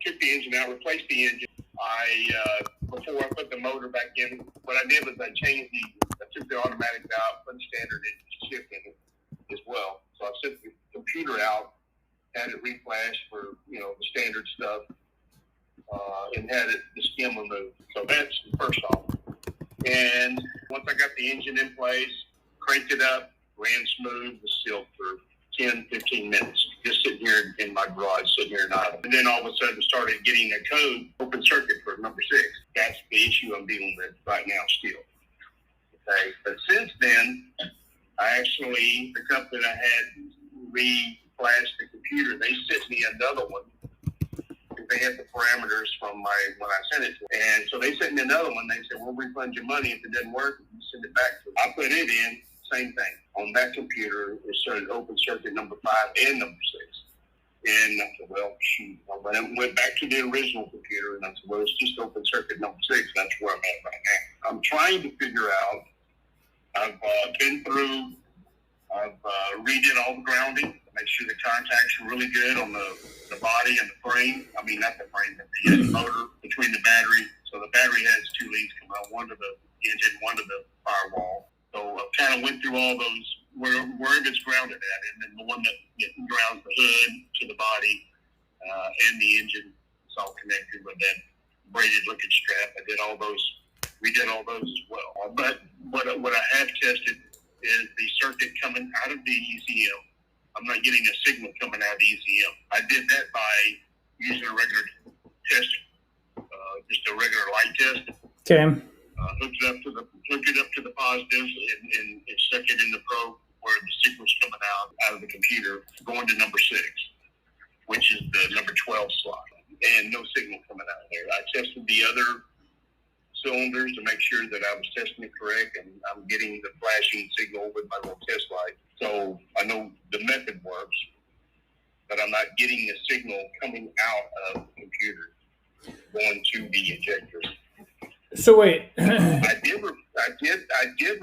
took the engine out, replaced the engine. Before I put the motor back in, what I did was I took the automatics out, put the standard shift in it as well. So I sent the computer out, had it reflashed for, the standard stuff, and had the skim removed. So that's first off. And once I got the engine in place, cranked it up, ran smooth, was still for 10, 15 minutes, just sitting here in my garage, sitting here and idle. And then all of a sudden started getting a code open circuit for number 6. That's the issue I'm dealing with right now still. Okay, but since then, the company I had re-flashed the computer, they sent me another one. They had the parameters from when I sent it to them. And so they sent me another one. They said, we'll refund your money if it doesn't work. You send it back to them. I put it in, same thing. On that computer, it started open circuit number 5 and number 6. And I said, well, shoot. I went back to the original computer, and I said, well, it's just open circuit number 6. That's where I'm at right now. I'm trying to figure out. I've been through. I've redid all the grounding to make sure the contacts are really good on the body and the frame. I mean, not the frame, but the motor between the battery. So the battery has 2 leads come out, one to the engine, one to the firewall. So I kind of went through all those, wherever it's grounded at, and then the one that grounds the hood to the body and the engine. It's all connected with that braided looking strap. I did all those, redid all those as well. But what I have tested is the circuit coming out of the ECM. I'm not getting a signal coming out of the ECM. I did that by using a regular test, just a regular light test. Okay. Hooked it up to the positives and stuck it in the probe where the signal's coming out of the computer, going to number 6, which is the number 12 slot, and no signal coming out of there. I tested the other cylinders to make sure that I was testing it correct, and I'm getting the flashing signal with my little test light. So I know the method works, but I'm not getting the signal coming out of the computer going to the injectors. So wait. I did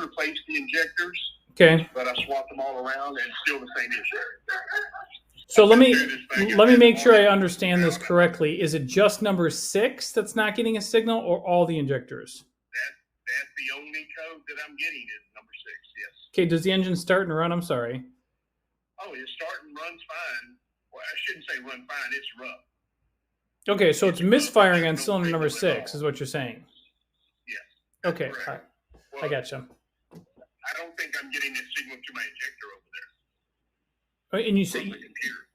replace the injectors. Okay. But I swapped them all around, and still the same issue. So let me make sure I understand this correctly. Is it just number 6 that's not getting a signal, or all the injectors? That's the only code that I'm getting is number 6. Yes. Okay. Does the engine start and run? I'm sorry. Oh, it starts and runs fine. Well, I shouldn't say run fine. It's rough. Okay, so it's misfiring on cylinder number 6, is what you're saying. Yes. Okay. All right. Well, I gotcha. I don't think I'm getting a signal to my injector over there. And you said,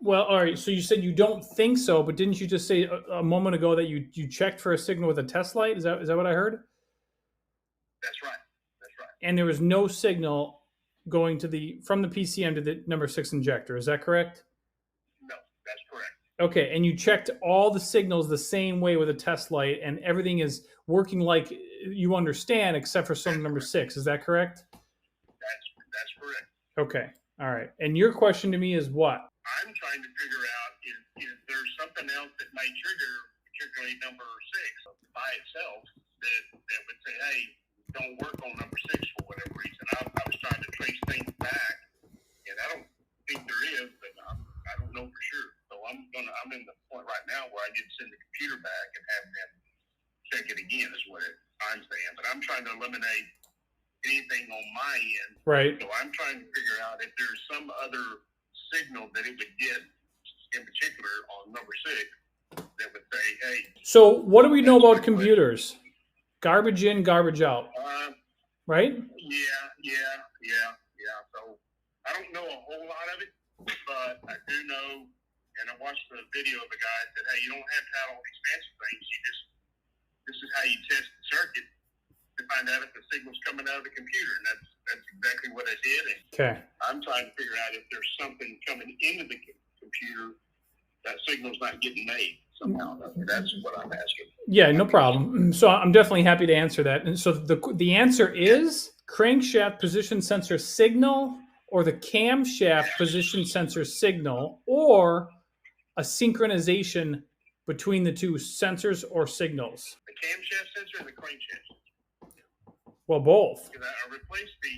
well, all right. So you said you don't think so, but didn't you just say a moment ago that you checked for a signal with a test light? Is that what I heard? That's right. That's right. And there was no signal going from the PCM to the number 6 injector. Is that correct? No, that's correct. Okay, and you checked all the signals the same way with a test light, and everything is working like you understand, except for cylinder number 6. Is that correct? That's correct. Okay. All right. And your question to me is what? I'm trying to figure out is there something else that may trigger, particularly number 6 by itself, that would say, hey, don't work on number 6 for whatever reason. I was trying to trace things back, and I don't think there is, but I don't know for sure. So I'm in the point right now where I need to send the computer back and have them check it again is what I'm saying. But I'm trying to eliminate anything on my end. Right. So I'm trying to figure out if there's some other signal that it would get, in particular on number 6, that would say, hey. So what do we know about computers? Garbage in, garbage out. Right? Yeah. So I don't know a whole lot of it, but I do know, and I watched the video of the guy that said, hey, you don't have to have all these fancy things. This is how you test the circuit to find out if the signal's coming out of the computer, and that's exactly what I did. And okay. I'm trying to figure out if there's something coming into the computer that signal's not getting made somehow. That's what I'm asking. Yeah, no problem. So I'm definitely happy to answer that. And so the answer is crankshaft position sensor signal, or the camshaft position sensor signal, or a synchronization between the two sensors or signals. The camshaft sensor and the crankshaft sensor. Well, both. Because I've replaced the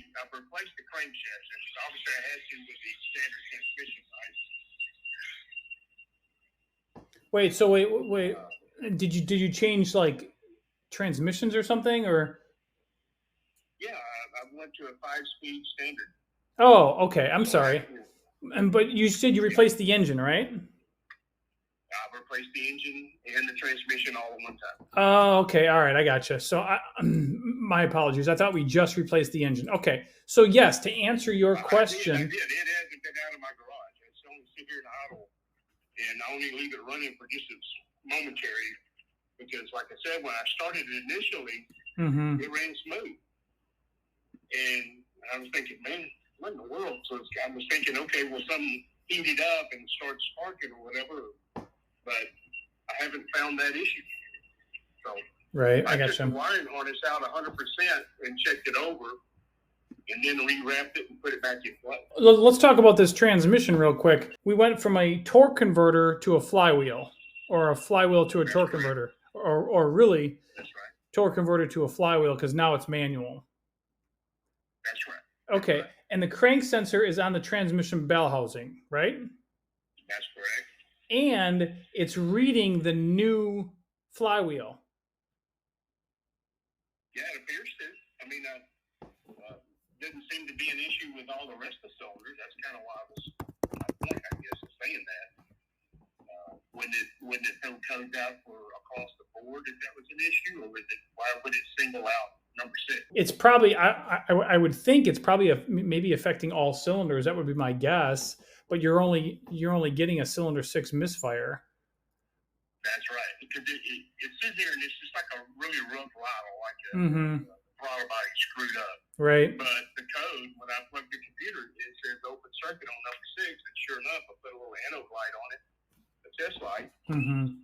crankshaft sensor. Obviously, I had to with the standard transmission, right? Wait. Did you change like transmissions or something, or? Yeah, I went to a 5-speed standard. Oh, okay. I'm sorry. But you said you replaced the engine, right? I replaced the engine and the transmission all at one time. Oh, okay. All right. I gotcha. So my apologies. I thought we just replaced the engine. Okay. So yes, to answer your question. I did. It hasn't been out of my garage. It's only sit here and idle, and I only leave it running for just as momentary because, like I said, when I started it initially, it ran smooth. And I was thinking, man, what in the world? So I was thinking, okay, well, something heated up and started sparking or whatever. But I haven't found that issue. So right, I took the wiring harness out 100% and checked it over, and then rewrapped it and put it back in place. Let's talk about this transmission real quick. We went from a torque converter to a flywheel, or a flywheel to a torque converter, or really, that's right, torque converter to a flywheel because now it's manual. That's right. Okay, right. And the crank sensor is on the transmission bell housing, right? That's correct. And it's reading the new flywheel. Yeah, it appears to. I mean, didn't seem to be an issue with all the rest of the cylinders. That's kind of why I was, I guess, saying that. When it comes out for across the board, if that was an issue, or why would it single out number 6? It's probably, I would think it's probably maybe affecting all cylinders. That would be my guess. But you're only getting a cylinder 6 misfire. That's right, because it sits there and it's just like a really rough throttle, like a throttle body screwed up. Right. But the code, when I plugged the computer, it says open circuit on number 6, and sure enough, I put a little anode light on it, a test light, and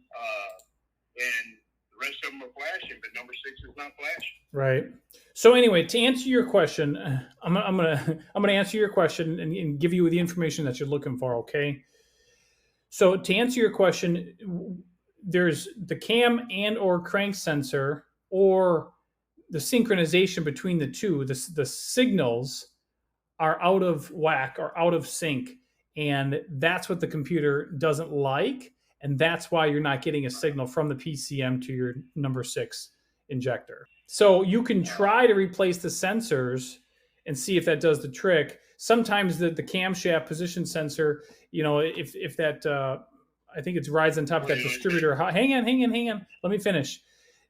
the rest of them are flashing, but number 6 is not flashing. Right. So anyway, to answer your question, I'm gonna answer your question and give you the information that you're looking for. Okay. So to answer your question, there's the cam and or crank sensor, or the synchronization between the two. The signals are out of whack or out of sync, and that's what the computer doesn't like, and that's why you're not getting a signal from the PCM to your number 6 injector. So you can try to replace the sensors and see if that does the trick. Sometimes the camshaft position sensor, if that I think it rides on top of that distributor. Hang on. Let me finish.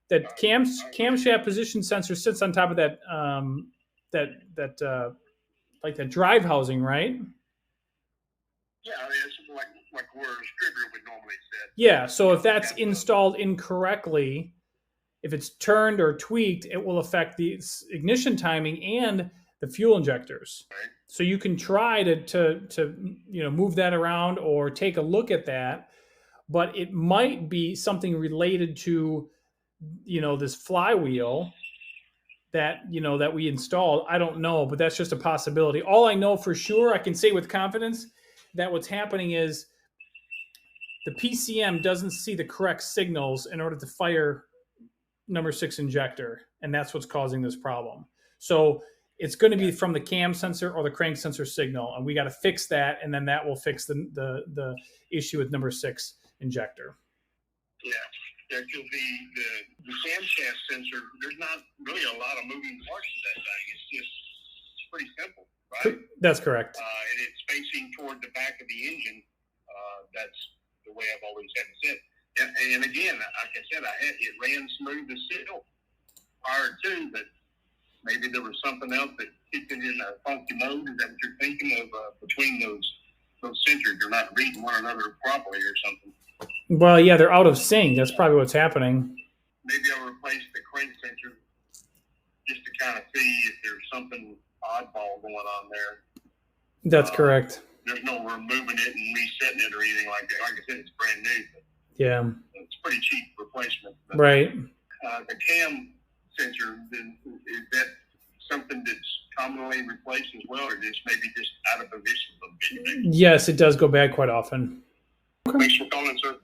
That camshaft position sensor sits on top of that like that drive housing, right? Yeah, it's like where a distributor would normally sit. Yeah, so if that's installed incorrectly, if it's turned or tweaked, it will affect the ignition timing and the fuel injectors. Right. So you can try to move that around or take a look at that, but it might be something related to this flywheel that we installed. I don't know, but that's just a possibility. All I know for sure, I can say with confidence, that what's happening is the PCM doesn't see the correct signals in order to fire number 6 injector, and that's what's causing this problem. So it's going to be from the cam sensor or the crank sensor signal, and we got to fix that, and then that will fix the issue with number 6 injector. Yeah, because the camshaft sensor, there's not really a lot of moving parts to that thing. It's pretty simple, right? That's correct. And it's facing toward the back of the engine. That's the way I've always had it set. And again, like I said, it ran smooth as silk prior to, but maybe there was something else that kicked it in a funky mode. Is that what you're thinking of? Between those sensors, you're not reading one another properly or something. Well, yeah, they're out of sync. That's probably what's happening. Maybe I'll replace the crank sensor just to kind of see if there's something oddball going on there. That's correct. There's no removing it and resetting it or anything like that. Like I said, it's brand new. Yeah. It's pretty cheap replacement. But, right. The cam sensor, is that something that's commonly replaced as well, or just maybe just out of position? Yes, it does go bad quite often. Thanks for calling, sir.